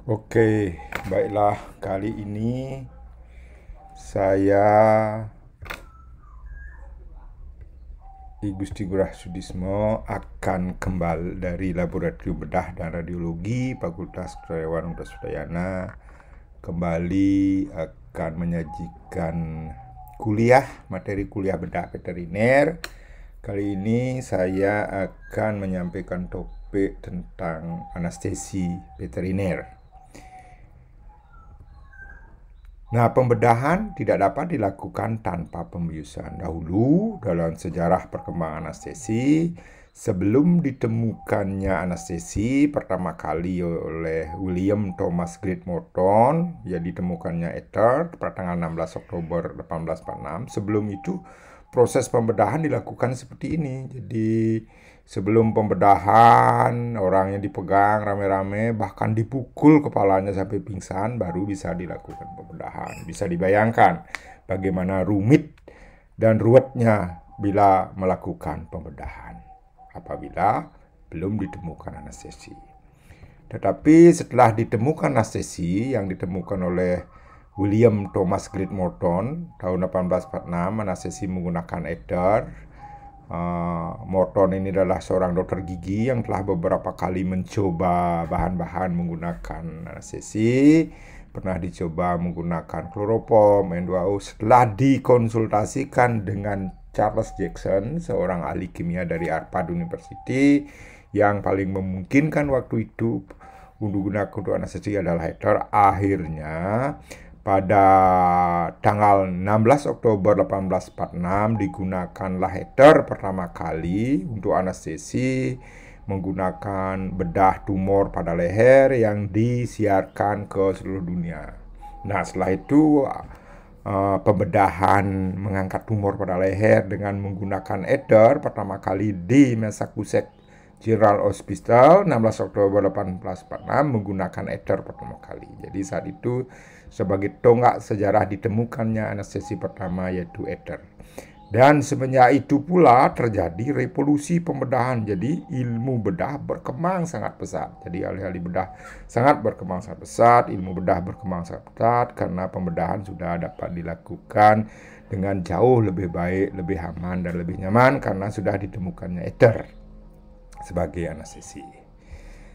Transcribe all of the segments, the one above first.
Oke, baiklah. Kali ini saya I Gusti Ngurah Sudismo akan kembali dari Laboratorium Bedah dan Radiologi Fakultas Kedokteran Universitas Udayana, kembali akan menyajikan materi kuliah bedah veteriner. Kali ini saya akan menyampaikan topik tentang anestesi veteriner. Nah, pembedahan tidak dapat dilakukan tanpa pembiusan. Dahulu, dalam sejarah perkembangan anestesi, sebelum ditemukannya anestesi pertama kali oleh William Thomas Great Morton, ya ditemukannya ether pada tanggal 16 Oktober 1846. Sebelum itu, proses pembedahan dilakukan seperti ini. Jadi, sebelum pembedahan, orangnya dipegang rame-rame, bahkan dipukul kepalanya sampai pingsan, baru bisa dilakukan pembedahan. Bisa dibayangkan bagaimana rumit dan ruwetnya bila melakukan pembedahan apabila belum ditemukan anestesi. Tetapi setelah ditemukan anestesi yang ditemukan oleh William Thomas Great Morton tahun 1846, anestesi menggunakan ether. Morton ini adalah seorang dokter gigi yang telah beberapa kali mencoba bahan-bahan menggunakan anestesi. Pernah dicoba menggunakan kloroform, N2O. Setelah dikonsultasikan dengan Charles Jackson, seorang ahli kimia dari Harvard University, yang paling memungkinkan waktu itu menggunakan untuk anestesi adalah ether. Akhirnya pada tanggal 16 Oktober 1846 digunakanlah ether pertama kali untuk anestesi menggunakan bedah tumor pada leher yang disiarkan ke seluruh dunia. Nah, setelah itu pembedahan mengangkat tumor pada leher dengan menggunakan ether pertama kali di Massachusetts General Hospital 16 Oktober 1846 menggunakan ether pertama kali. Jadi saat itu sebagai tonggak sejarah ditemukannya anestesi pertama yaitu ether. Dan semenjak itu pula terjadi revolusi pembedahan. Jadi ilmu bedah berkembang sangat pesat. Jadi ahli-ahli bedah sangat berkembang sangat pesat. Ilmu bedah berkembang sangat pesat karena pembedahan sudah dapat dilakukan dengan jauh lebih baik, lebih aman dan lebih nyaman karena sudah ditemukannya ether sebagai anestesi.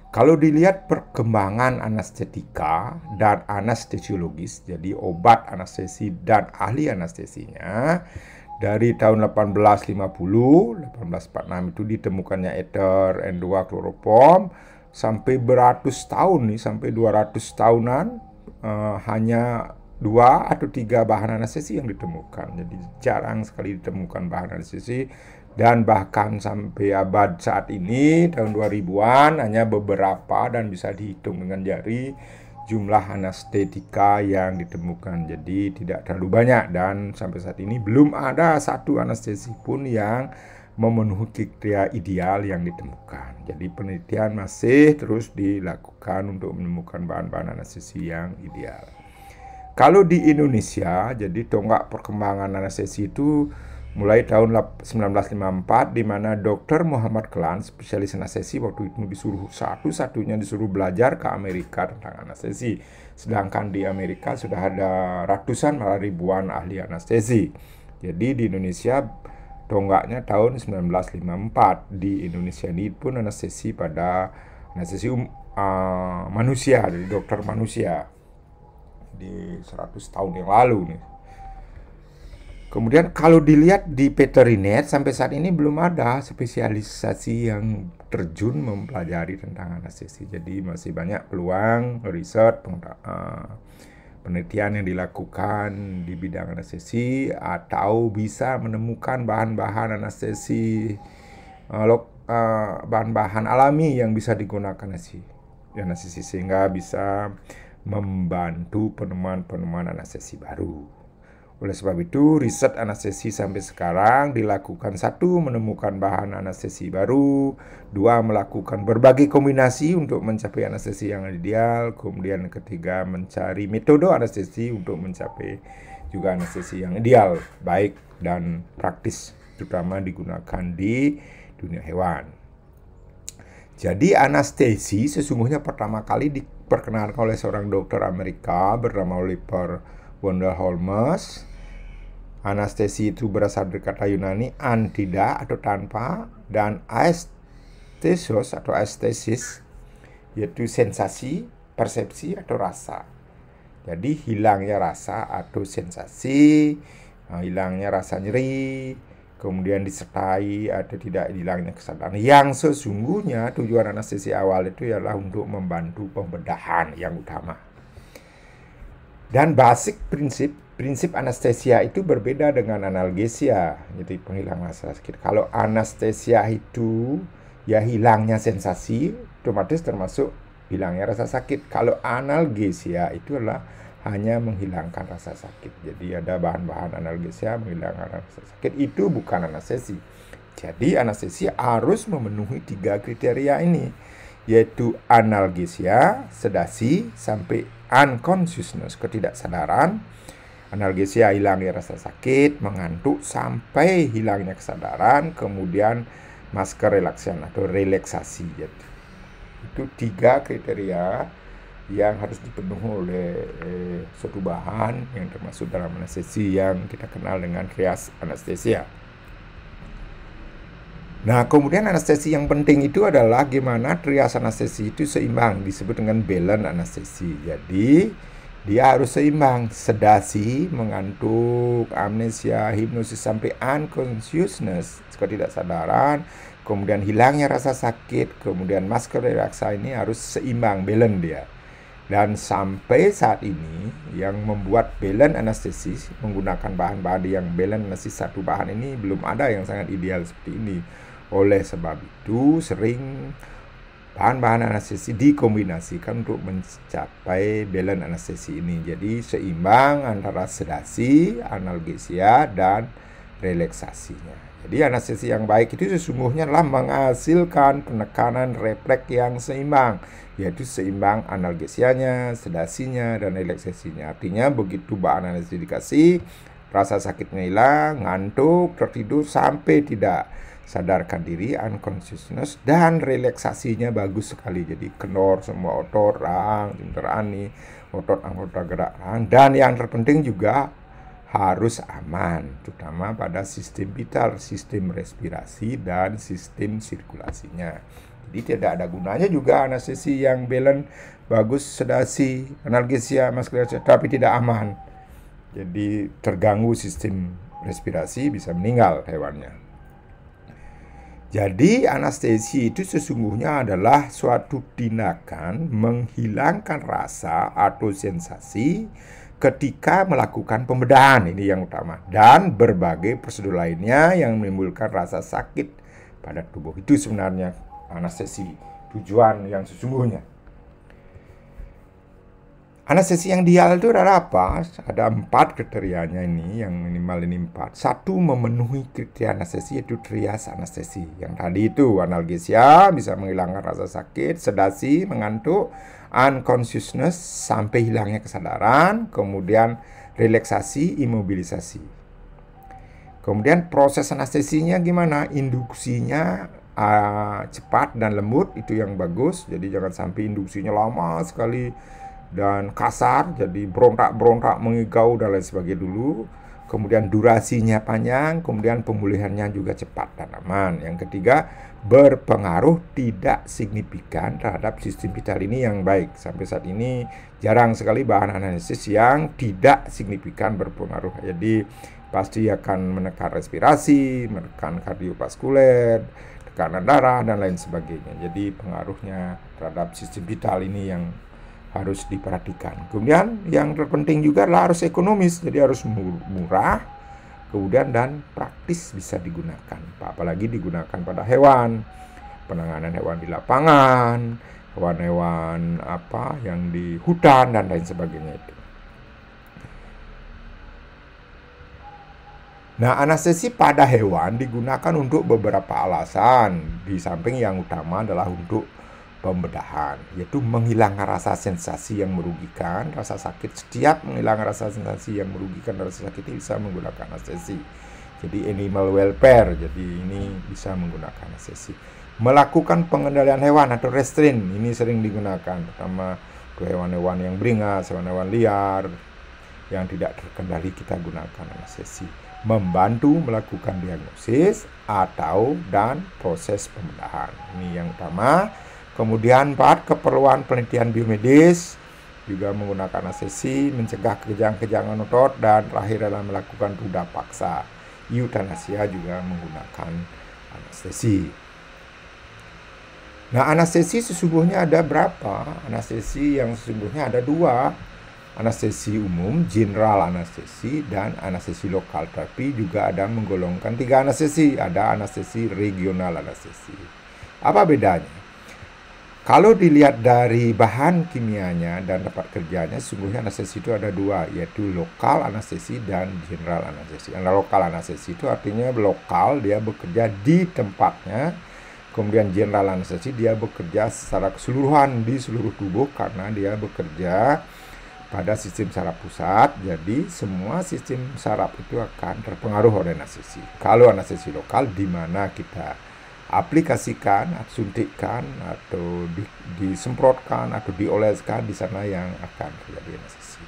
Kalau dilihat perkembangan anestetika dan anestesiologis, jadi obat anestesi dan ahli anestesinya, dari tahun 1846 itu ditemukannya ether, N2, kloroform, sampai beratus tahun nih, sampai 200 tahunan hanya 2 atau 3 bahan anestesi yang ditemukan. Jadi jarang sekali ditemukan bahan anestesi. Dan bahkan sampai abad saat ini, tahun 2000-an, hanya beberapa dan bisa dihitung dengan jari jumlah anestetika yang ditemukan. Jadi tidak terlalu banyak dan sampai saat ini belum ada satu anestesi pun yang memenuhi kriteria ideal yang ditemukan. Jadi penelitian masih terus dilakukan untuk menemukan bahan-bahan anestesi yang ideal. Kalau di Indonesia, jadi tonggak perkembangan anestesi itu mulai tahun 1954 di mana Dr. Muhammad Klan, spesialis anestesi, waktu itu disuruh satu-satunya disuruh belajar ke Amerika tentang anestesi. Sedangkan di Amerika sudah ada ratusan malah ribuan ahli anestesi. Jadi di Indonesia tonggaknya tahun 1954. Di Indonesia ini pun anestesi pada anestesi manusia, dari dokter manusia di 100 tahun yang lalu nih. Kemudian kalau dilihat di veteriner sampai saat ini belum ada spesialisasi yang terjun mempelajari tentang anestesi. Jadi masih banyak peluang riset penelitian yang dilakukan di bidang anestesi atau bisa menemukan bahan-bahan anestesi bahan-bahan alami yang bisa digunakan anestesi sehingga bisa membantu penemuan-penemuan anestesi baru. Oleh sebab itu, riset anestesi sampai sekarang dilakukan: satu, menemukan bahan anestesi baru; dua, melakukan berbagai kombinasi untuk mencapai anestesi yang ideal; kemudian ketiga, mencari metode anestesi untuk mencapai juga anestesi yang ideal, baik dan praktis, terutama digunakan di dunia hewan. Jadi anestesi sesungguhnya pertama kali diperkenalkan oleh seorang dokter Amerika bernama Oliver Wendell Holmes. Anestesi itu berasal dari kata Yunani an, tidak atau tanpa, dan aesthesis atau aesthesis yaitu sensasi, persepsi atau rasa. Jadi hilangnya rasa atau sensasi, hilangnya rasa nyeri, kemudian disertai atau tidak hilangnya kesadaran. Yang sesungguhnya tujuan anestesi awal itu ialah untuk membantu pembedahan yang utama. Dan basic prinsip anestesia itu berbeda dengan analgesia, jadi penghilangan rasa sakit. Kalau anestesia itu ya hilangnya sensasi, otomatis termasuk hilangnya rasa sakit. Kalau analgesia itu adalah hanya menghilangkan rasa sakit. Jadi ada bahan-bahan analgesia menghilangkan rasa sakit. Itu bukan anestesi. Jadi anestesi harus memenuhi 3 kriteria ini, yaitu analgesia, sedasi, sampai unconsciousness, ketidaksadaran. Analgesia hilangnya rasa sakit, mengantuk sampai hilangnya kesadaran, kemudian masker relaksan atau relaksasi. Jadi, itu 3 kriteria yang harus dipenuhi oleh suatu bahan yang termasuk dalam anestesi yang kita kenal dengan trias anestesia. Nah, kemudian anestesi yang penting itu adalah gimana trias anestesi itu seimbang, disebut dengan balance anestesi. Jadi, dia harus seimbang, sedasi, mengantuk, amnesia, hipnosis sampai unconsciousness, ketidaksadaran, kemudian hilangnya rasa sakit, kemudian masker relaksasi ini harus seimbang, balance dia. Dan sampai saat ini yang membuat balance anestesi menggunakan bahan-bahan yang balance anestesi satu bahan ini belum ada yang sangat ideal seperti ini. Oleh sebab itu sering bahan-bahan anestesi dikombinasikan untuk mencapai balance anestesi ini. Jadi seimbang antara sedasi, analgesia, dan relaksasinya. Jadi anestesi yang baik itu sesungguhnya adalah menghasilkan penekanan refleks yang seimbang, yaitu seimbang analgesianya, sedasinya, dan relaksasinya. Artinya begitu bahan anestesi dikasih, rasa sakitnya hilang, ngantuk, tertidur sampai tidak sadarkan diri, unconsciousness, dan relaksasinya bagus sekali. Jadi kendor semua otot, rahang, nih, otot anggota gerak rahang, dan yang terpenting juga harus aman, terutama pada sistem vital, sistem respirasi, dan sistem sirkulasinya. Jadi tidak ada gunanya juga anestesi yang balance, bagus, sedasi, analgesia, masker, tapi tidak aman. Jadi terganggu sistem respirasi, bisa meninggal hewannya. Jadi anestesi itu sesungguhnya adalah suatu tindakan menghilangkan rasa atau sensasi ketika melakukan pembedahan, ini yang utama, dan berbagai prosedur lainnya yang menimbulkan rasa sakit pada tubuh. Itu sebenarnya anestesi, tujuan yang sesungguhnya. Anestesi yang ideal itu adalah apa? Ada 4 kriterianya ini, yang minimal ini 4. 1, memenuhi kriteria anestesi yaitu trias anestesi. Yang tadi itu analgesia bisa menghilangkan rasa sakit, sedasi, mengantuk, unconsciousness sampai hilangnya kesadaran, kemudian relaksasi, imobilisasi. Kemudian proses anestesinya gimana? Induksinya cepat dan lembut, itu yang bagus. Jadi jangan sampai induksinya lama sekali dan kasar, jadi berontak-berontak, mengigau dan lain sebagainya dulu. Kemudian durasinya panjang, kemudian pemulihannya juga cepat dan aman. Yang ketiga, berpengaruh tidak signifikan terhadap sistem vital ini yang baik. Sampai saat ini jarang sekali bahan anestesis yang tidak signifikan berpengaruh. Jadi pasti akan menekan respirasi, menekan kardiovaskuler, tekanan darah, dan lain sebagainya. Jadi pengaruhnya terhadap sistem vital ini yang harus diperhatikan. Kemudian yang terpenting juga adalah harus ekonomis, jadi harus murah, kemudian dan praktis bisa digunakan. Apalagi digunakan pada hewan, penanganan hewan di lapangan, hewan-hewan yang di hutan dan lain sebagainya itu. Nah, anestesi pada hewan digunakan untuk beberapa alasan. Di samping yang utama adalah untuk pembedahan, yaitu menghilangkan rasa sensasi yang merugikan, rasa sakit. Setiap menghilangkan rasa sensasi yang merugikan, rasa sakit itu bisa menggunakan anestesi. Jadi animal welfare, jadi ini bisa menggunakan anestesi. Melakukan pengendalian hewan atau restrain, ini sering digunakan, pertama hewan-hewan yang beringas, hewan-hewan liar yang tidak terkendali kita gunakan anestesi. Membantu melakukan diagnosis atau dan proses pembedahan. Ini yang utama. Kemudian 4, keperluan penelitian biomedis juga menggunakan anestesi, mencegah kejang-kejangan otot, dan terakhir adalah melakukan ruda paksa. Eutanasia juga menggunakan anestesi. Nah, anestesi sesungguhnya ada berapa? Anestesi yang sesungguhnya ada 2. Anestesi umum, general anestesi, dan anestesi lokal. Tapi juga ada menggolongkan 3 anestesi. Ada anestesi regional anestesi. Apa bedanya? Kalau dilihat dari bahan kimianya dan tempat kerjanya, sesungguhnya anestesi itu ada 2, yaitu lokal anestesi dan general anestesi. Lokal anestesi itu artinya lokal, dia bekerja di tempatnya. Kemudian general anestesi dia bekerja secara keseluruhan di seluruh tubuh karena dia bekerja pada sistem saraf pusat. Jadi semua sistem saraf itu akan terpengaruh oleh anestesi. Kalau anestesi lokal di mana kita aplikasikan, suntikkan atau disemprotkan atau dioleskan, di sana yang akan terjadi anestesi.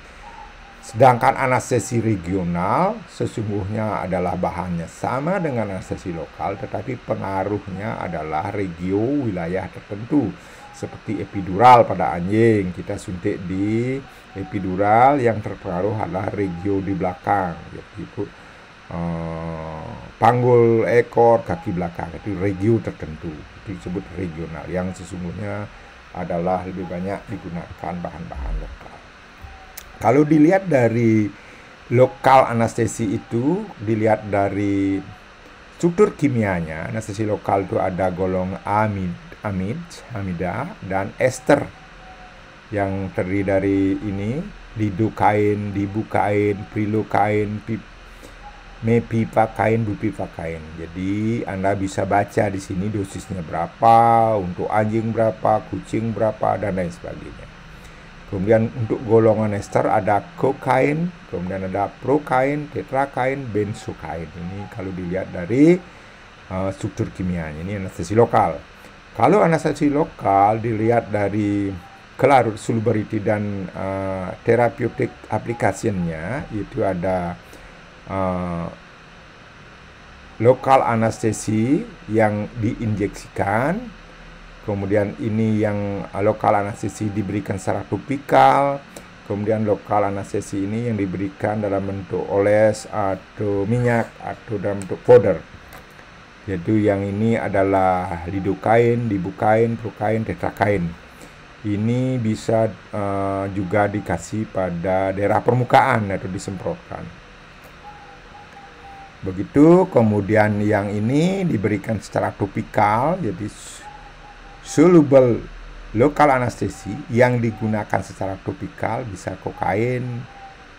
Sedangkan anestesi regional sesungguhnya adalah bahannya sama dengan anestesi lokal, tetapi pengaruhnya adalah regio wilayah tertentu. Seperti epidural pada anjing, kita suntik di epidural, yang terpengaruh adalah regio di belakang, yaitu panggul ekor, kaki belakang, itu regio tertentu, itu disebut regional, yang sesungguhnya adalah lebih banyak digunakan bahan-bahan lokal. Kalau dilihat dari lokal anestesi itu, dilihat dari struktur kimianya, anestesi lokal itu ada golongan amida, dan ester yang terdiri dari ini, lidokain, dibukain, prilokain, mepivakain, bupivakain. Jadi Anda bisa baca di sini dosisnya berapa, untuk anjing berapa, kucing berapa, dan lain sebagainya. Kemudian untuk golongan ester ada kokain, kemudian ada prokain, tetrakain, benzokain. Ini kalau dilihat dari struktur kimianya, ini anestesi lokal. Kalau anestesi lokal dilihat dari kelarut solubility dan therapeutic application-nya, itu ada lokal anestesi yang diinjeksikan. Kemudian ini yang lokal anestesi diberikan secara topikal. Kemudian lokal anestesi ini yang diberikan dalam bentuk oles atau minyak atau dalam bentuk powder. Yaitu yang ini adalah lidokain, dibukain, prokain, tetrakain. Ini bisa juga dikasih pada daerah permukaan atau disemprotkan. Begitu. Kemudian yang ini diberikan secara topikal, jadi soluble lokal anestesi yang digunakan secara topikal bisa kokain,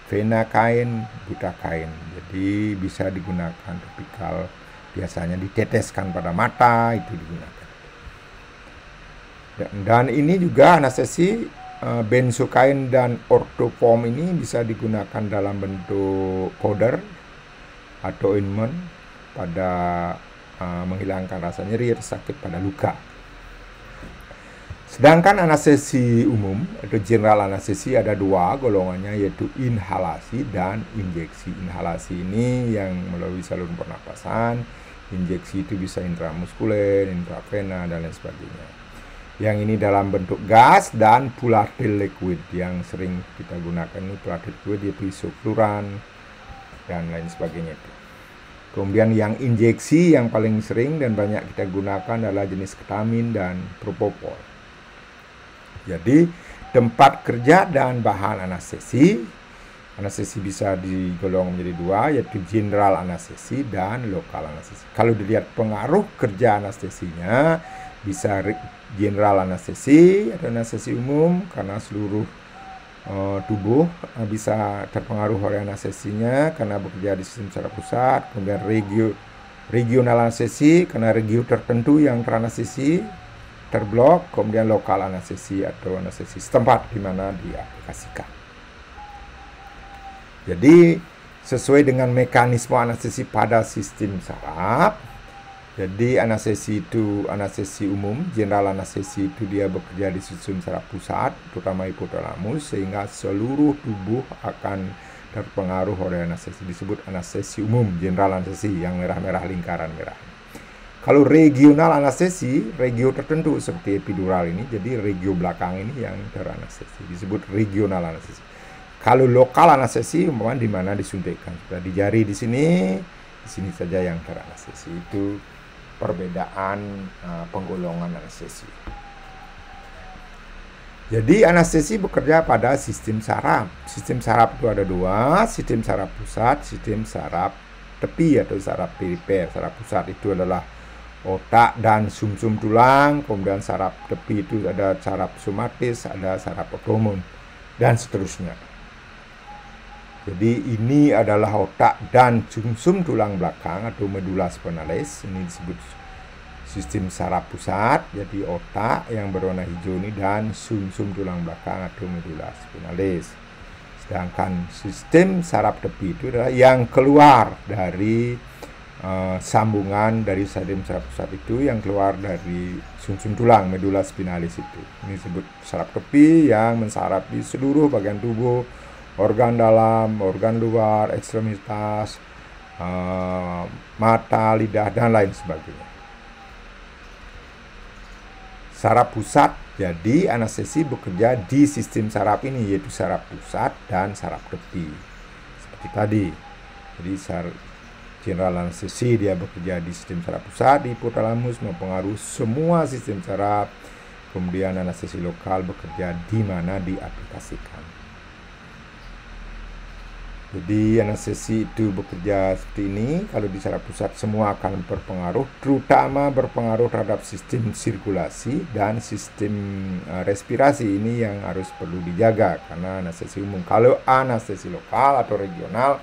venakain, butakain. Jadi bisa digunakan topikal, biasanya diteteskan pada mata, itu digunakan. Dan ini juga anestesi benzokain dan orthoform ini bisa digunakan dalam bentuk powder atau ointment pada menghilangkan rasa nyeri atau sakit pada luka. Sedangkan anestesi umum atau general anestesi ada 2 golongannya, yaitu inhalasi dan injeksi. Inhalasi ini yang melalui saluran pernapasan, injeksi itu bisa intramuskuler, intravena, dan lain sebagainya. Yang ini dalam bentuk gas dan volatile liquid. Yang sering kita gunakan ini volatile liquid, yaitu isofluran dan lain sebagainya itu. Kemudian yang injeksi yang paling sering dan banyak kita gunakan adalah jenis ketamin dan propofol. Jadi tempat kerja dan bahan anestesi. Anestesi bisa digolong menjadi 2, yaitu general anestesi dan lokal anestesi. Kalau dilihat pengaruh kerja anestesinya, bisa general anestesi atau anestesi umum karena seluruh tubuh bisa terpengaruh oleh anestesinya karena bekerja di sistem saraf pusat. Kemudian regional anestesi karena regio tertentu yang teranestesi terblok. Kemudian lokal anestesi atau anestesi setempat di mana diaplikasikan. Jadi sesuai dengan mekanisme anestesi pada sistem saraf, Jadi anestesi itu anestesi umum, general anestesi itu dia bekerja di sistem saraf pusat, terutama hipotalamus, sehingga seluruh tubuh akan terpengaruh oleh anestesi. Disebut anestesi umum, general anestesi yang merah-merah lingkaran merah. Kalau regional anestesi, regio tertentu seperti epidural ini, jadi regio belakang ini yang teranestesi, disebut regional anestesi. Kalau lokal anestesi, umpamanya di mana disuntikkan, sudah di jari di sini saja yang teranestesi. Itu perbedaan penggolongan anestesi. Jadi anestesi bekerja pada sistem saraf. Sistem saraf itu ada dua, sistem saraf pusat, sistem saraf tepi atau saraf perifer. Saraf pusat itu adalah otak dan sumsum tulang, kemudian saraf tepi itu ada saraf somatis, ada saraf otonom, dan seterusnya. Jadi ini adalah otak dan sumsum tulang belakang atau medula spinalis. Ini disebut sistem saraf pusat. Jadi otak yang berwarna hijau ini dan sumsum tulang belakang atau medula spinalis. Sedangkan sistem saraf tepi itu adalah yang keluar dari sambungan dari sistem saraf pusat itu, yang keluar dari sumsum tulang medula spinalis itu. Ini disebut saraf tepi yang mensarapi seluruh bagian tubuh, organ dalam, organ luar, ekstremitas, mata, lidah, dan lain sebagainya. Saraf pusat, jadi anestesi bekerja di sistem saraf ini, yaitu saraf pusat dan saraf tepi. Seperti tadi. Jadi general anestesi dia bekerja di sistem saraf pusat, di hipotalamus, mempengaruhi semua sistem saraf. Kemudian anestesi lokal bekerja di mana diaplikasikan. Jadi anestesi itu bekerja seperti ini. Kalau di saraf pusat semua akan berpengaruh, terutama berpengaruh terhadap sistem sirkulasi dan sistem respirasi. Ini yang harus perlu dijaga karena anestesi umum. Kalau anestesi lokal atau regional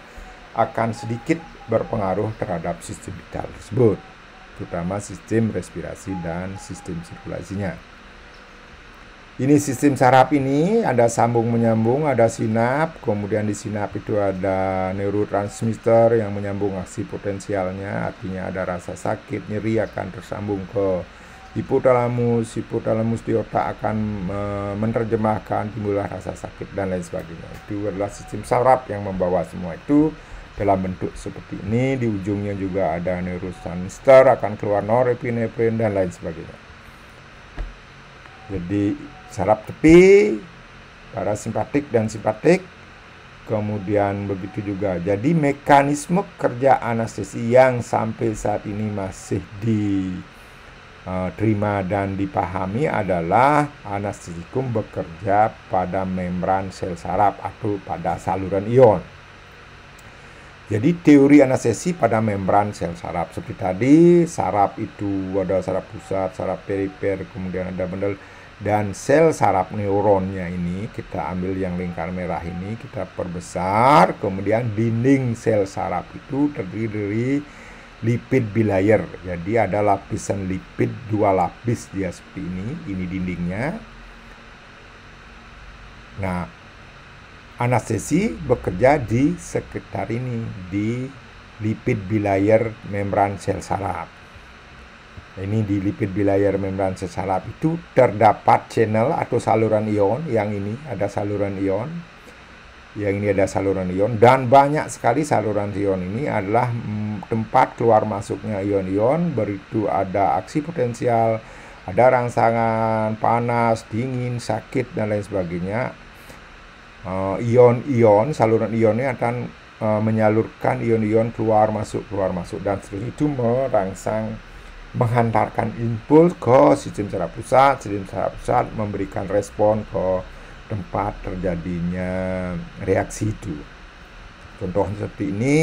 akan sedikit berpengaruh terhadap sistem vital tersebut, terutama sistem respirasi dan sistem sirkulasinya. Ini sistem saraf ini ada sambung menyambung, ada sinap, kemudian di sinap itu ada neurotransmitter yang menyambung aksi potensialnya, artinya ada rasa sakit, nyeri akan tersambung ke hipotalamus, hipotalamus di otak akan menerjemahkan timbullah rasa sakit dan lain sebagainya. Itu adalah sistem saraf yang membawa semua itu dalam bentuk seperti ini. Di ujungnya juga ada neurotransmitter, akan keluar norepinefrin dan lain sebagainya. Jadi saraf tepi, parasimpatik dan simpatik, kemudian begitu juga. Jadi mekanisme kerja anestesi yang sampai saat ini masih diterima dan dipahami adalah anestesikum bekerja pada membran sel saraf atau pada saluran ion. Jadi teori anestesi pada membran sel saraf seperti tadi, saraf itu ada saraf pusat, saraf perifer, kemudian ada bendel, dan sel saraf neuronnya ini kita ambil yang lingkar merah ini, kita perbesar, kemudian dinding sel saraf itu terdiri dari lipid bilayer. Jadi ada lapisan lipid dua lapis dia seperti ini dindingnya. Nah, anestesi bekerja di sekitar ini, di lipid bilayer membran sel saraf. Ini di lipid bilayer membran sel saraf itu terdapat channel atau saluran ion. Yang ini ada saluran ion, yang ini ada saluran ion, dan banyak sekali saluran ion ini adalah tempat keluar masuknya ion-ion. Beritu ada aksi potensial, ada rangsangan, panas, dingin, sakit, dan lain sebagainya. Ion-ion, saluran ion ini akan menyalurkan ion-ion keluar masuk, dan seterusnya itu menghantarkan impuls ke sistem saraf pusat. Sistem saraf pusat memberikan respon ke tempat terjadinya reaksi itu. Contohnya seperti ini.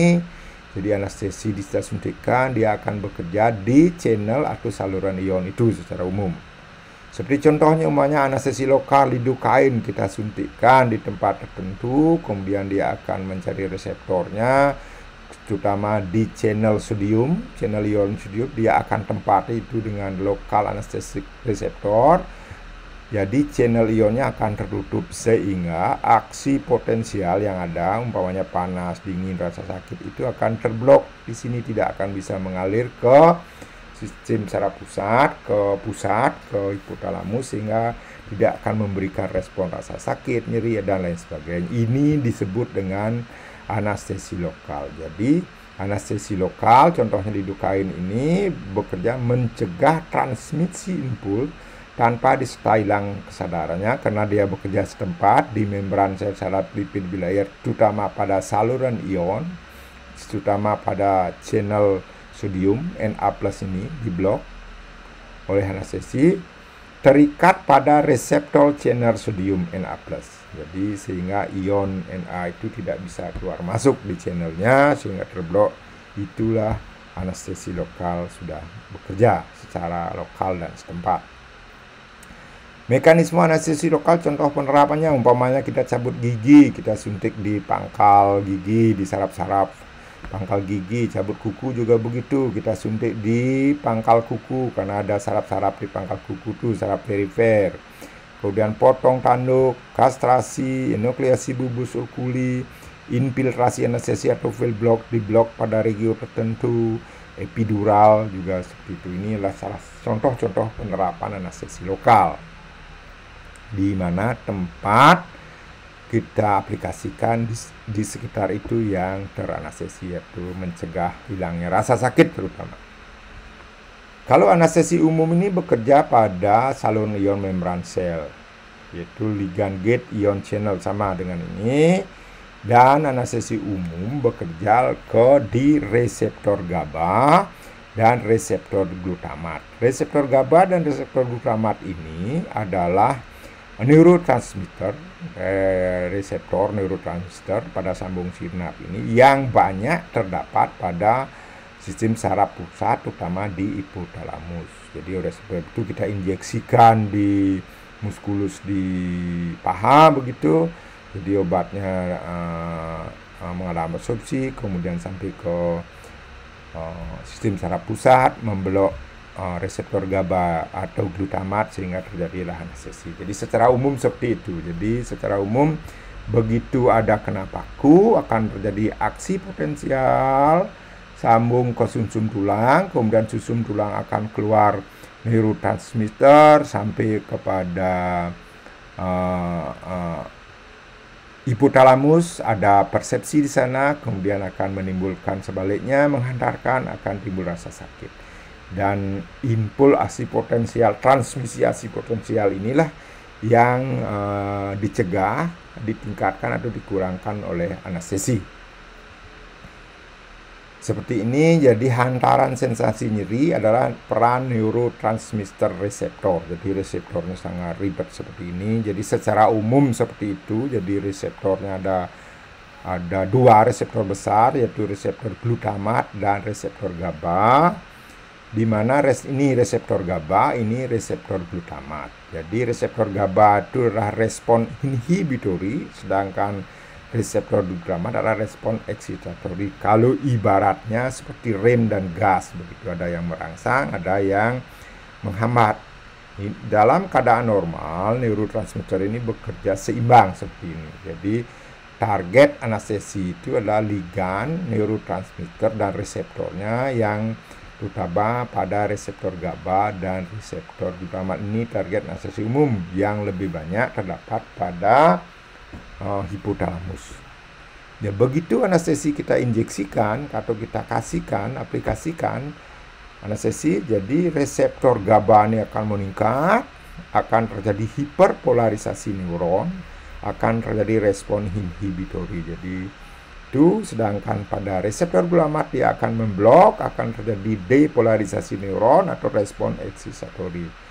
Jadi anestesi kita suntikan, dia akan bekerja di channel atau saluran ion itu secara umum. Seperti contohnya umpamanya anestesi lokal, lidokain kita suntikkan di tempat tertentu, kemudian dia akan mencari reseptornya, terutama di channel sodium, channel ion sodium, dia akan tempati itu dengan lokal anestetik reseptor. Jadi channel ionnya akan tertutup sehingga aksi potensial yang ada, umpamanya panas, dingin, rasa sakit itu akan terblok. Di sini tidak akan bisa mengalir ke sistem saraf pusat ke hipotalamus sehingga tidak akan memberikan respon rasa sakit, nyeri dan lain sebagainya. Ini disebut dengan anestesi lokal. Jadi anestesi lokal contohnya lidokain ini bekerja mencegah transmisi impuls tanpa disertai hilang kesadarannya karena dia bekerja setempat di membran sel saraf lipid biliar, terutama pada saluran ion, terutama pada channel sodium Na+ ini diblok oleh anestesi, terikat pada reseptor channel sodium Na+. Jadi sehingga ion Na itu tidak bisa keluar masuk di channelnya sehingga terblok. Itulah anestesi lokal sudah bekerja secara lokal dan setempat. Mekanisme anestesi lokal contoh penerapannya umpamanya kita cabut gigi, kita suntik di pangkal gigi, di saraf-saraf pangkal gigi, cabut kuku juga begitu, kita suntik di pangkal kuku karena ada saraf-saraf di pangkal kuku itu, saraf perifer. Kemudian potong tanduk, kastrasi, enukleasi bulbus oculi, infiltrasi anestesi atau veil block, diblok pada regio tertentu, epidural juga seperti itu. Inilah salah contoh-contoh penerapan anestesi lokal di mana tempat kita aplikasikan di sekitar itu yang teranestesi, yaitu mencegah hilangnya rasa sakit terutama. Kalau anestesi umum ini bekerja pada saluran ion membran sel, yaitu ligand gate ion channel sama dengan ini, dan anestesi umum bekerja di reseptor GABA dan reseptor glutamat. Reseptor GABA dan reseptor glutamat ini adalah neurotransmitter, reseptor neurotransmitter pada sambung sirnap ini yang banyak terdapat pada sistem saraf pusat, terutama di hipotalamus. Jadi oleh sebab itu kita injeksikan di muskulus di paha begitu. Jadi obatnya mengalami absorpsi, kemudian sampai ke sistem saraf pusat, memblok reseptor GABA atau glutamat sehingga terjadilah anestesi. Jadi secara umum seperti itu. Jadi secara umum begitu ada kena paku akan terjadi aksi potensial sambung ke sumsum tulang, kemudian sumsum tulang akan keluar neurotransmitter sampai kepada hipotalamus, ada persepsi di sana, kemudian akan menimbulkan sebaliknya, menghantarkan akan timbul rasa sakit. Dan impuls aksi potensial, transmisi aksi potensial inilah yang dicegah, ditingkatkan atau dikurangkan oleh anestesi. Seperti ini, jadi hantaran sensasi nyeri adalah peran neurotransmitter reseptor. Jadi reseptornya sangat ribet seperti ini. Jadi secara umum seperti itu. Jadi reseptornya ada dua reseptor besar, yaitu reseptor glutamat dan reseptor GABA. Di mana ini reseptor GABA, ini reseptor glutamat. Jadi reseptor GABA itu adalah respon inhibitory, sedangkan reseptor glutamat adalah respon excitatory. Kalau ibaratnya seperti rem dan gas, begitu, ada yang merangsang, ada yang menghambat. Dalam keadaan normal, neurotransmitter ini bekerja seimbang seperti ini. Jadi target anestesi itu adalah ligand, neurotransmitter dan reseptornya yang terutama pada reseptor GABA dan reseptor glutamat. Ini target anestesi umum yang lebih banyak terdapat pada hipotalamus. Ya, begitu anestesi kita injeksikan atau kita kasihkan, aplikasikan anestesi, jadi reseptor GABA ini akan meningkat, akan terjadi hiperpolarisasi neuron, akan terjadi respon inhibitory. Jadi itu, sedangkan pada reseptor glutamat dia akan memblok, akan terjadi depolarisasi neuron atau respon excitatory.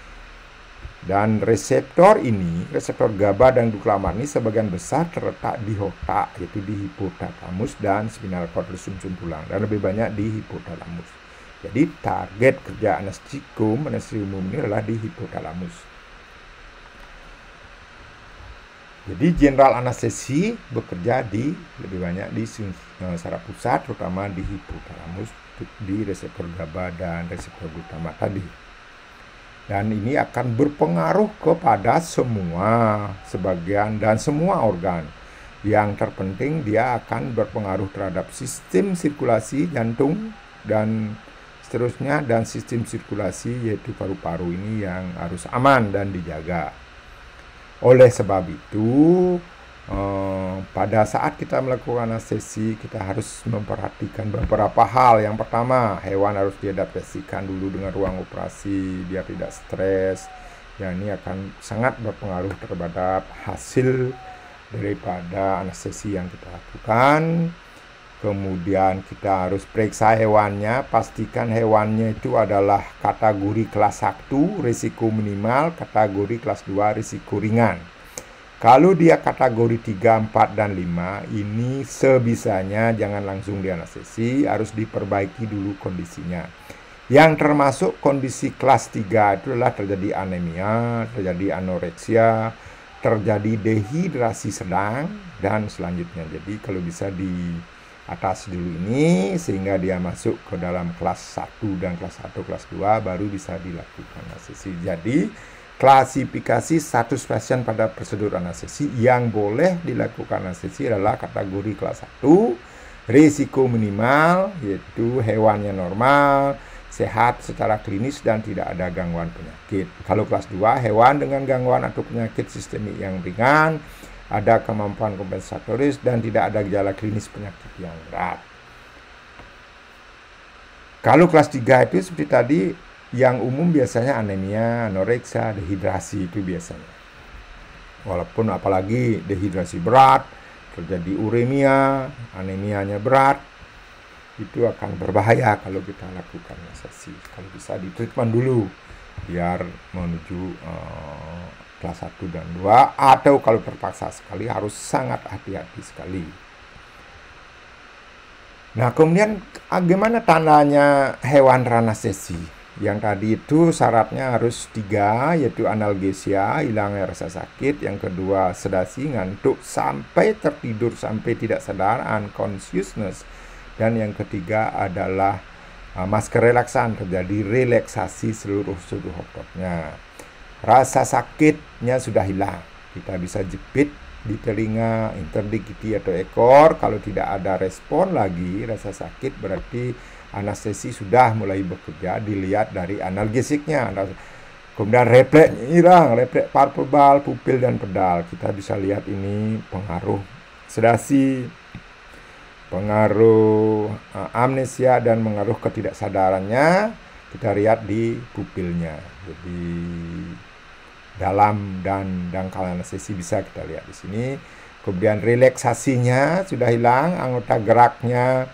Dan reseptor ini, reseptor GABA dan glutamat ini sebagian besar terletak di otak, yaitu di hipotalamus dan spinal cord, sumsum tulang, dan lebih banyak di hipotalamus. Jadi target kerja anestesi umum ini adalah di hipotalamus. Jadi general anestesi bekerja lebih banyak di saraf pusat, terutama di hipotalamus, di reseptor GABA dan reseptor glutamat tadi. Dan ini akan berpengaruh kepada sebagian dan semua organ. Yang terpenting dia akan berpengaruh terhadap sistem sirkulasi jantung dan seterusnya, dan sistem sirkulasi yaitu paru-paru ini yang harus aman dan dijaga. Oleh sebab itu, pada saat kita melakukan anestesi, kita harus memperhatikan beberapa hal. Yang pertama, hewan harus diadaptasikan dulu dengan ruang operasi biar tidak stres. Ya, ini akan sangat berpengaruh terhadap hasil daripada anestesi yang kita lakukan. Kemudian kita harus periksa hewannya, pastikan hewannya itu adalah kategori kelas 1 risiko minimal, kategori kelas 2 risiko ringan. Kalau dia kategori 3, 4, dan 5, ini sebisanya jangan langsung dianestesi, harus diperbaiki dulu kondisinya. Yang termasuk kondisi kelas 3 itu adalah terjadi anemia, terjadi anoreksia, terjadi dehidrasi sedang, dan selanjutnya. Jadi kalau bisa di atas dulu ini sehingga dia masuk ke dalam kelas 1 dan kelas 1 kelas 2 baru bisa dilakukan anestesi. Jadi klasifikasi status pasien pada prosedur anestesi yang boleh dilakukan anestesi adalah kategori kelas 1 risiko minimal, yaitu hewannya normal, sehat secara klinis dan tidak ada gangguan penyakit. Kalau kelas 2 hewan dengan gangguan atau penyakit sistemik yang ringan, ada kemampuan kompensatoris, dan tidak ada gejala klinis penyakit yang berat. Kalau kelas 3 itu seperti tadi, yang umum biasanya anemia, anoreksia, dehidrasi itu biasanya. Walaupun apalagi dehidrasi berat, terjadi uremia, anemianya berat, itu akan berbahaya kalau kita lakukan anestesi. Kalau bisa ditreatment dulu, biar menuju kelas 1 dan 2, atau kalau terpaksa sekali harus sangat hati-hati sekali. Nah, kemudian bagaimana tandanya hewan teranestesi? Yang tadi itu syaratnya harus 3, yaitu analgesia, hilangnya rasa sakit. Yang kedua, sedasi, ngantuk sampai tertidur, sampai tidak sadar, unconsciousness. Dan yang ketiga adalah masker relaksan, terjadi relaksasi seluruh ototnya. Rasa sakitnya sudah hilang. Kita bisa jepit di telinga, interdigiti atau ekor. Kalau tidak ada respon lagi rasa sakit, berarti anestesi sudah mulai bekerja. Dilihat dari analgesiknya. Kemudian refleksnya hilang, refleks palpebral, pupil, dan pedal. Kita bisa lihat ini pengaruh sedasi, pengaruh amnesia, dan pengaruh ketidaksadarannya. Kita lihat di pupilnya. Jadi dalam dan dangkal anestesi bisa kita lihat di sini. Kemudian relaksasinya sudah hilang, anggota geraknya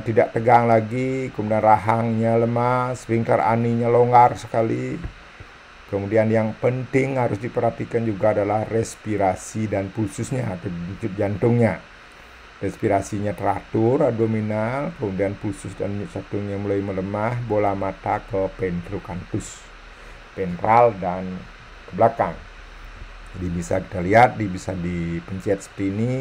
tidak tegang lagi, kemudian rahangnya lemas, sphincter aninya longgar sekali. Kemudian yang penting harus diperhatikan juga adalah respirasi dan pulsusnya atau denyut jantungnya. Respirasinya teratur, abdominal, kemudian pulsus dan denyut jantungnya mulai melemah, bola mata ke ventrocanthus, ventral dan ke belakang. Jadi bisa kita lihat, bisa dipencet seperti ini,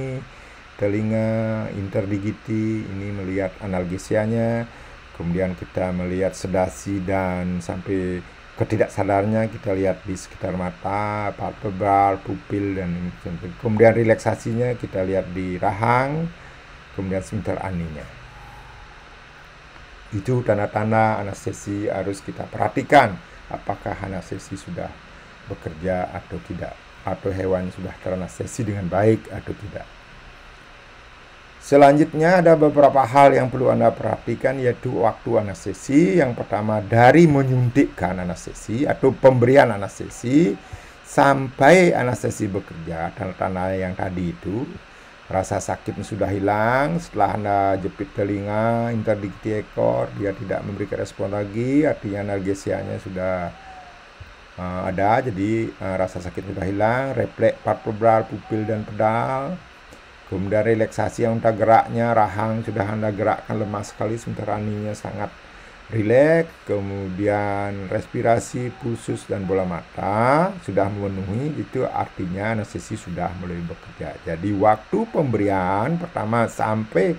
telinga, interdigiti, ini melihat analgesianya, kemudian kita melihat sedasi dan sampai ketidaksadarnya kita lihat di sekitar mata, palpebral, pupil, dan kemudian relaksasinya kita lihat di rahang, kemudian sphincter aninya. Itu tanda-tanda anestesi harus kita perhatikan, apakah anestesi sudah bekerja atau tidak, atau hewan sudah teranestesi dengan baik atau tidak. Selanjutnya ada beberapa hal yang perlu Anda perhatikan, yaitu waktu anestesi. Yang pertama, dari menyuntikkan anestesi atau pemberian anestesi sampai anestesi bekerja. Tanda-tanda yang tadi itu, rasa sakitnya sudah hilang setelah Anda jepit telinga, interdigiti ekor, dia tidak memberikan respon lagi, artinya analgesianya sudah ada, jadi rasa sakit sudah hilang, refleks palpebral, pupil, dan pedal. Kemudian relaksasi yang geraknya, rahang sudah Anda gerakkan lemas sekali, sementara aninya sangat rileks. Kemudian respirasi, pulsus, dan bola mata sudah memenuhi, itu artinya anestesi sudah mulai bekerja. Jadi waktu pemberian pertama sampai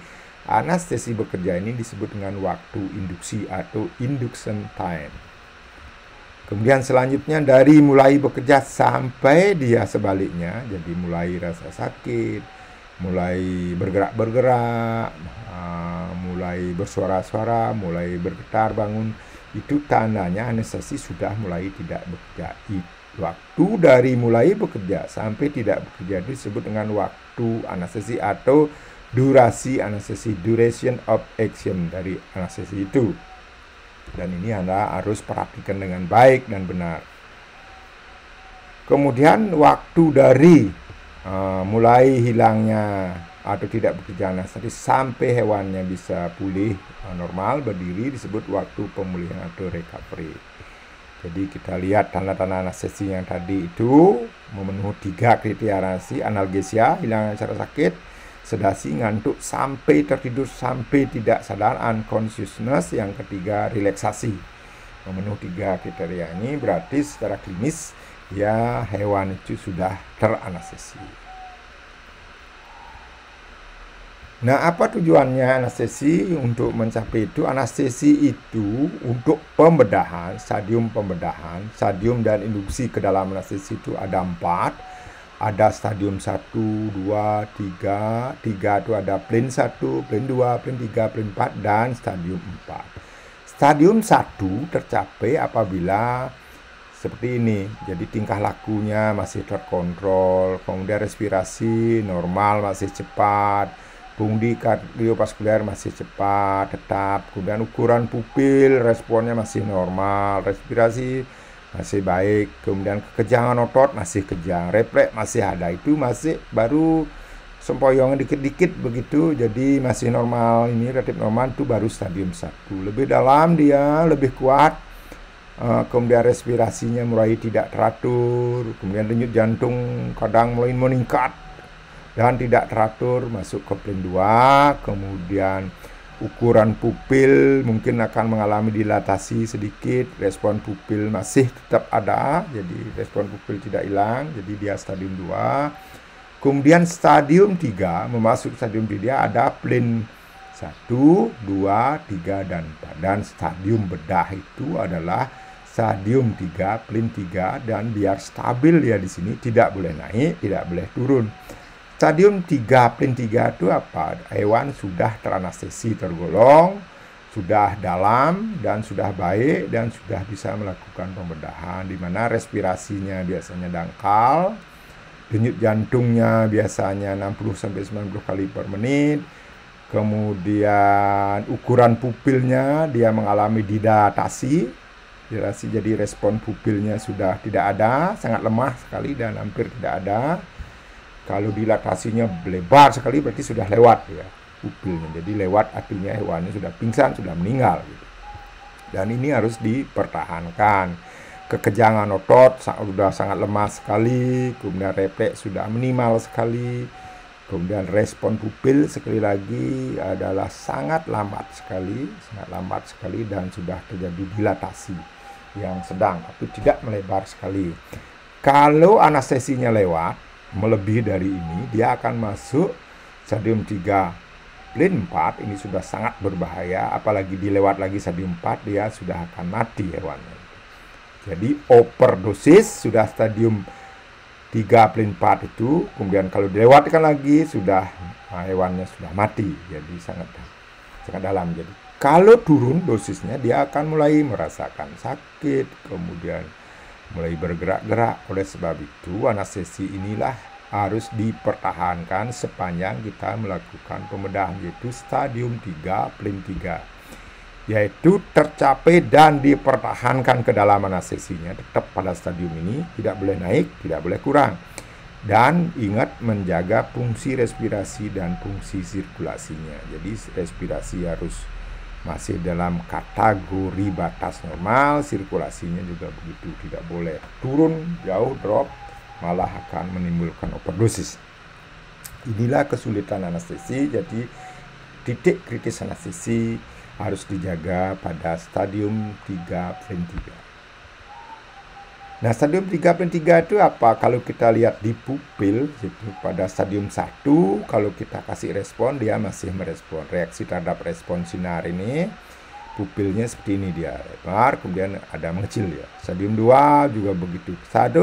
anestesi bekerja ini disebut dengan waktu induksi atau induction time. Kemudian selanjutnya dari mulai bekerja sampai dia sebaliknya, jadi mulai rasa sakit, mulai bergerak-bergerak, mulai bersuara-suara, mulai bergetar bangun, itu tandanya anestesi sudah mulai tidak bekerja. Waktu dari mulai bekerja sampai tidak bekerja itu disebut dengan waktu anestesi atau durasi anestesi, duration of action dari anestesi itu. Dan ini Anda harus perhatikan dengan baik dan benar. Kemudian waktu dari mulai hilangnya atau tidak bekerja anestesi sampai hewannya bisa pulih normal, berdiri, disebut waktu pemulihan atau recovery. Jadi kita lihat tanda-tanda anestesi yang tadi itu memenuhi 3 kriteria anestesi: analgesia, hilang rasa sakit; sedasi, ngantuk sampai tertidur sampai tidak sadar, unconsciousness; yang ketiga, relaksasi. Memenuhi 3 kriteria ini berarti secara klinis ya hewan itu sudah teranestesi. Nah, apa tujuannya anestesi untuk mencapai itu? Anestesi itu untuk pembedahan, stadium dan induksi ke dalam anestesi itu ada 4. Ada stadium 1, 2, 3. 3 itu ada plan 1, plan 2, plan 3, plan 4, dan stadium 4. Stadium 1 tercapai apabila seperti ini. Jadi tingkah lakunya masih terkontrol, kemudian respirasi normal masih cepat, fungsi kardiovaskuler masih cepat, tetap, kemudian ukuran pupil responnya masih normal, respirasi masih baik, kemudian kekejangan otot masih kejang, refleks masih ada, itu masih baru sempoyongan dikit-dikit begitu, jadi masih normal, ini relatif normal, itu baru stadium 1. Lebih dalam dia lebih kuat, kemudian respirasinya mulai tidak teratur, kemudian denyut jantung kadang mulai meningkat dan tidak teratur, masuk ke plan 2. Kemudian ukuran pupil mungkin akan mengalami dilatasi sedikit, respon pupil masih tetap ada, jadi respon pupil tidak hilang, jadi dia stadium 2. Kemudian stadium 3, memasuki stadium 3 ada plan 1, 2, 3, dan 4. Dan stadium bedah itu adalah stadium 3, plan 3, dan biar stabil ya di sini, tidak boleh naik, tidak boleh turun. Stadium 3, plan 3 itu apa? Hewan sudah teranestesi tergolong, sudah dalam dan sudah baik dan sudah bisa melakukan pembedahan, di mana respirasinya biasanya dangkal, denyut jantungnya biasanya 60-90 kali per menit, kemudian ukuran pupilnya dia mengalami dilatasi, jadi respon pupilnya sudah tidak ada, sangat lemah sekali dan hampir tidak ada. Kalau dilatasinya lebar sekali berarti sudah lewat ya pupilnya. Jadi lewat artinya hewannya sudah pingsan, sudah meninggal gitu. Dan ini harus dipertahankan. Kekejangan otot sudah sangat lemah sekali, kemudian refleks sudah minimal sekali, kemudian respon pupil sekali lagi adalah sangat lambat sekali dan sudah terjadi dilatasi yang sedang tapi tidak melebar sekali. Kalau anestesinya lewat melebihi dari ini, dia akan masuk stadium 3, plan 4. Ini sudah sangat berbahaya, apalagi dilewat lagi stadium 4, dia sudah akan mati hewannya. Jadi overdosis sudah stadium 3, plan 4 itu, kemudian kalau dilewatkan lagi sudah hewannya sudah mati, jadi sangat dalam. Jadi kalau turun dosisnya dia akan mulai merasakan sakit, kemudian mulai bergerak-gerak. Oleh sebab itu anestesi inilah harus dipertahankan sepanjang kita melakukan pembedahan, yaitu stadium 3, plan 3, yaitu tercapai dan dipertahankan kedalaman anestesinya tetap pada stadium ini, tidak boleh naik, tidak boleh kurang. Dan ingat menjaga fungsi respirasi dan fungsi sirkulasinya. Jadi respirasi harus masih dalam kategori batas normal, sirkulasinya juga begitu, tidak boleh turun jauh, drop, malah akan menimbulkan overdosis. Inilah kesulitan anestesi, jadi titik kritis anestesi harus dijaga pada stadium 3, plan 3. Nah, stadium 3, plan 3 itu apa? Kalau kita lihat di pupil, itu pada stadium 1, kalau kita kasih respon, dia masih merespon. Reaksi terhadap respon sinar ini, pupilnya seperti ini dia, lebar, kemudian ada mengecil ya. Stadium 2 juga begitu.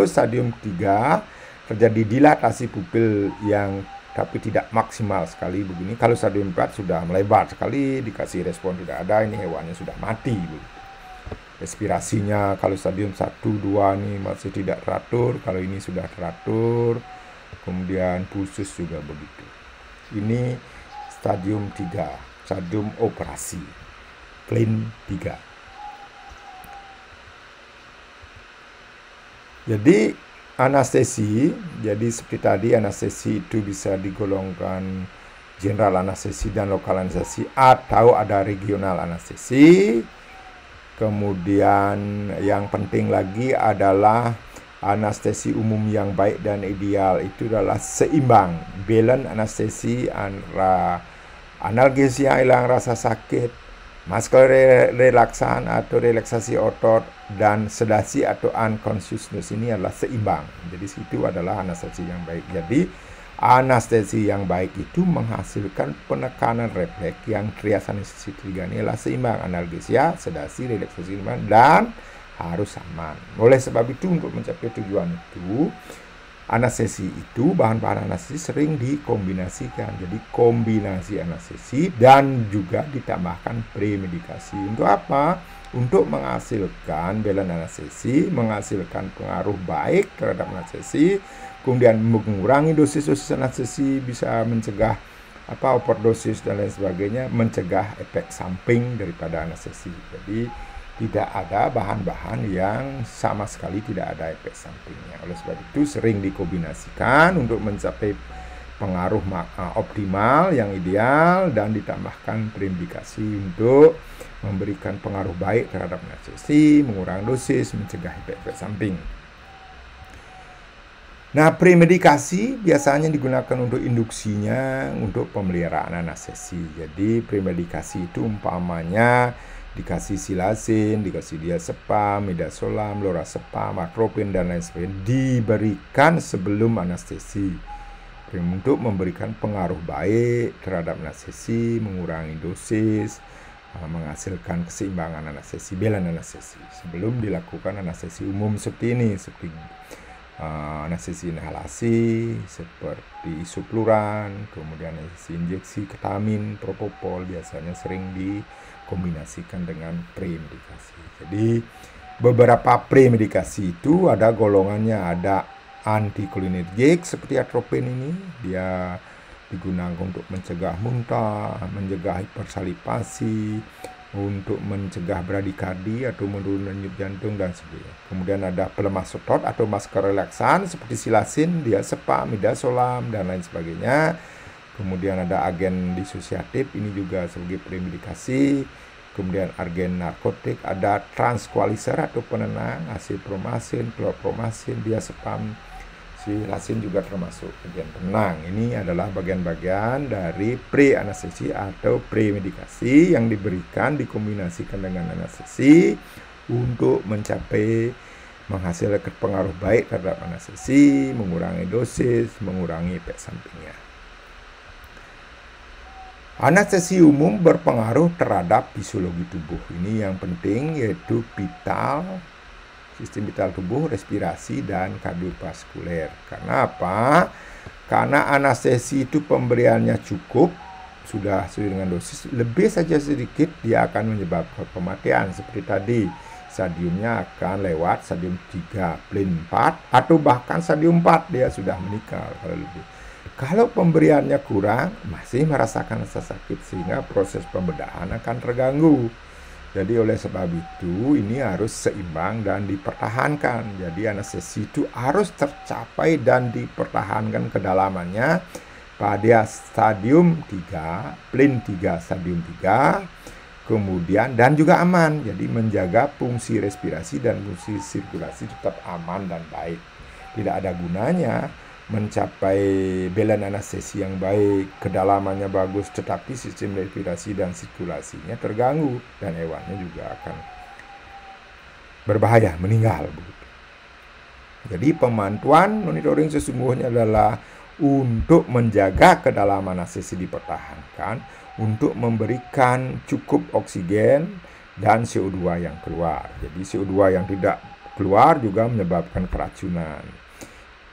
Stadium 3, terjadi dilatasi pupil yang tapi tidak maksimal sekali begini. Kalau stadium 4 sudah melebar sekali, dikasih respon tidak ada, ini hewannya sudah mati. Respirasinya kalau stadium 1, 2 ini masih tidak teratur, kalau ini sudah teratur. Kemudian pulsus juga begitu. Ini stadium 3, stadium operasi, clean 3. Jadi anestesi, jadi seperti tadi anestesi itu bisa digolongkan general anestesi dan lokal anestesi atau ada regional anestesi. Kemudian yang penting lagi adalah anestesi umum yang baik dan ideal itu adalah seimbang, balance anestesi antara analgesia hilang rasa sakit, muscular relaksan atau relaksasi otot, dan sedasi atau unconsciousness ini adalah seimbang. Jadi situ adalah anestesi yang baik. Jadi anestesi yang baik itu menghasilkan penekanan refleks yang trias anestesi 3 ini adalah seimbang, analgesia, sedasi, relaksasi, dan harus aman. Oleh sebab itu untuk mencapai tujuan itu, anestesi itu, bahan-bahan anestesi sering dikombinasikan. Jadi kombinasi anestesi dan juga ditambahkan premedikasi. Untuk apa? Untuk menghasilkan balance anestesi, menghasilkan pengaruh baik terhadap anestesi, kemudian mengurangi dosis-dosis anestesi, bisa mencegah overdosis dan lain sebagainya, mencegah efek samping daripada anestesi. Jadi tidak ada bahan-bahan yang sama sekali tidak ada efek sampingnya. Oleh sebab itu sering dikombinasikan untuk mencapai pengaruh optimal yang ideal dan ditambahkan premedikasi untuk memberikan pengaruh baik terhadap anestesi, mengurangi dosis, mencegah efek samping. Nah, premedikasi biasanya digunakan untuk induksinya untuk pemeliharaan anestesi. Jadi premedikasi itu umpamanya dikasih silasin, dikasih diazepam, midazolam, lorazepam, atropin, dan lain sebagainya, diberikan sebelum anestesi untuk memberikan pengaruh baik terhadap anestesi, mengurangi dosis, menghasilkan keseimbangan anestesi, balance anestesi sebelum dilakukan anestesi umum seperti ini, seperti anestesi inhalasi seperti isofluran, kemudian anestesi injeksi ketamin, propofol biasanya sering dikombinasikan dengan premedikasi. Jadi beberapa premedikasi itu ada golongannya, ada antikolinergik seperti atropin ini, dia digunakan untuk mencegah muntah, mencegah hipersalivasi, untuk mencegah bradikardi atau menurunkan denyut jantung dan sebagainya. Kemudian ada pelemah otot atau masker relaksan seperti silasin, diazepam, midazolam, dan lain sebagainya. Kemudian ada agen disosiatif, ini juga sebagai premedikasi. Kemudian agen narkotik, ada tranquilizer atau penenang, acipromycin, chlorpromazine, diazepam, silasin juga termasuk bagian tenang. Ini adalah bagian-bagian dari pre-anestesi atau premedikasi yang diberikan, dikombinasikan dengan anestesi untuk mencapai menghasilkan pengaruh baik terhadap anestesi, mengurangi dosis, mengurangi efek sampingnya. Anestesi umum berpengaruh terhadap fisiologi tubuh. Ini yang penting, yaitu vital, sistem vital tubuh, respirasi, dan kardiovaskuler. Karena apa? Karena anestesi itu pemberiannya cukup, sudah sesuai dengan dosis, lebih saja sedikit dia akan menyebabkan kematian. Seperti tadi, stadiumnya akan lewat stadium 3, plain 4, atau bahkan stadium 4 dia sudah meninggal kalau lebih. Kalau pemberiannya kurang, masih merasakan rasa sakit, sehingga proses pembedahan akan terganggu. Jadi oleh sebab itu ini harus seimbang dan dipertahankan. Jadi anestesi itu harus tercapai dan dipertahankan kedalamannya pada stadium 3, plain 3, stadium 3, kemudian dan juga aman. Jadi menjaga fungsi respirasi dan fungsi sirkulasi tetap aman dan baik. Tidak ada gunanya mencapai balance anestesi yang baik, kedalamannya bagus, tetapi sistem respirasi dan sirkulasinya terganggu dan hewannya juga akan berbahaya, meninggal. Jadi pemantauan monitoring sesungguhnya adalah untuk menjaga kedalaman anestesi dipertahankan, untuk memberikan cukup oksigen dan CO2 yang keluar. Jadi CO2 yang tidak keluar juga menyebabkan keracunan.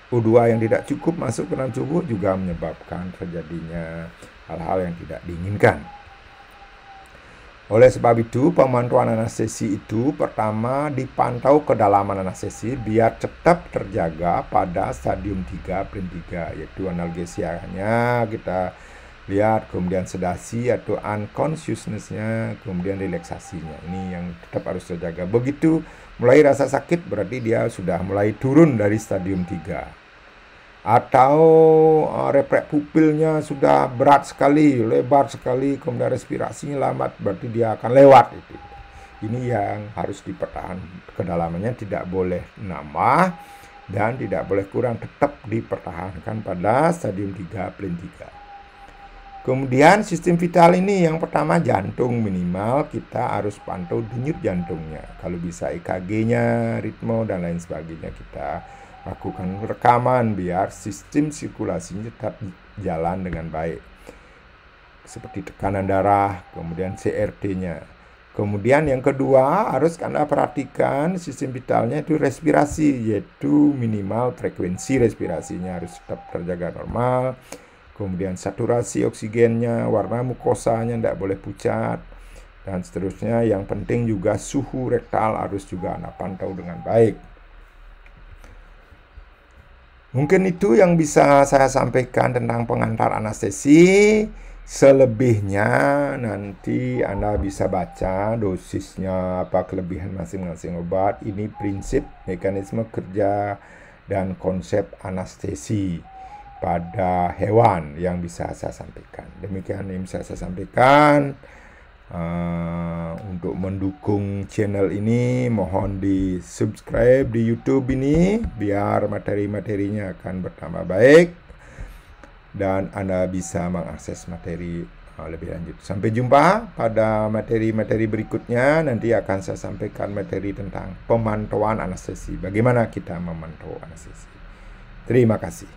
O2 yang tidak cukup masuk ke dalam tubuh juga menyebabkan terjadinya hal-hal yang tidak diinginkan. Oleh sebab itu, pemantauan anestesi itu pertama dipantau kedalaman anestesi biar tetap terjaga pada stadium 3/3, yaitu analgesianya kita lihat, kemudian sedasi atau unconsciousness-nya, kemudian relaksasinya. Ini yang tetap harus terjaga. Begitu mulai rasa sakit berarti dia sudah mulai turun dari stadium 3. Atau refleks pupilnya sudah berat sekali, lebar sekali, kemudian respirasinya lambat, berarti dia akan lewat itu. Ini yang harus dipertahankan, kedalamannya tidak boleh nambah dan tidak boleh kurang, tetap dipertahankan pada stadium 3/3. Kemudian sistem vital ini yang pertama jantung, minimal kita harus pantau denyut jantungnya. Kalau bisa EKG-nya, ritme dan lain sebagainya kita lakukan rekaman biar sistem sirkulasinya tetap jalan dengan baik. Seperti tekanan darah, kemudian CRT-nya. Kemudian yang kedua harus Anda perhatikan sistem vitalnya itu respirasi, yaitu minimal frekuensi respirasinya harus tetap terjaga normal. Kemudian saturasi oksigennya, warna mukosanya tidak boleh pucat, dan seterusnya. Yang penting juga suhu rektal harus juga Anda pantau dengan baik. Mungkin itu yang bisa saya sampaikan tentang pengantar anestesi. Selebihnya nanti Anda bisa baca dosisnya, apa kelebihan masing-masing obat. Ini prinsip, mekanisme kerja, dan konsep anestesi pada hewan yang bisa saya sampaikan. Demikian yang bisa saya sampaikan. Untuk mendukung channel ini mohon di subscribe di YouTube ini biar materi-materinya akan bertambah baik dan Anda bisa mengakses materi lebih lanjut. Sampai jumpa pada materi-materi berikutnya. Nanti akan saya sampaikan materi tentang pemantauan anestesi, bagaimana kita memantau anestesi. Terima kasih.